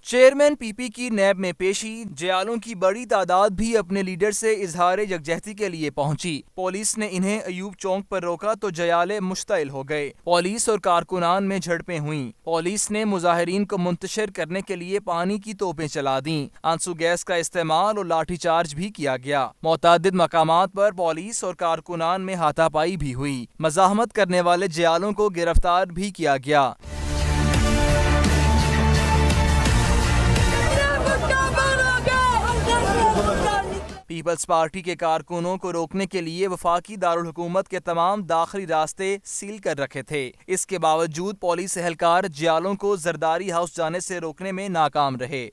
Chairman PP की नैब में पेशी। जयालों की बड़ी तादाद भी अपने लीडर से इजहार यकजहती के लिए पहुंची। पुलिस ने इन्हें अयूब चौक पर रोका तो जयाले मुश्तइल हो गए। पुलिस और कारकुनान में झड़पें हुई। पुलिस ने मुजाहिरीन को मुंतशिर करने के लिए पानी की तोपें चला दी। आंसू गैस का इस्तेमाल और लाठीचार्ज भी किया गया। मुतअद्दिद मकामात पर पुलिस और कारकुनान में हाथापाई भी हुई। मज़ाहमत करने वाले जयालों को गिरफ्तार भी किया गया। पीपल्स पार्टी के कारकुनों को रोकने के लिए वफाकी दारुल हुकूमत के तमाम दाखिली रास्ते सील कर रखे थे। इसके बावजूद पुलिस एहलकार जयालों को जरदारी हाउस जाने से रोकने में नाकाम रहे।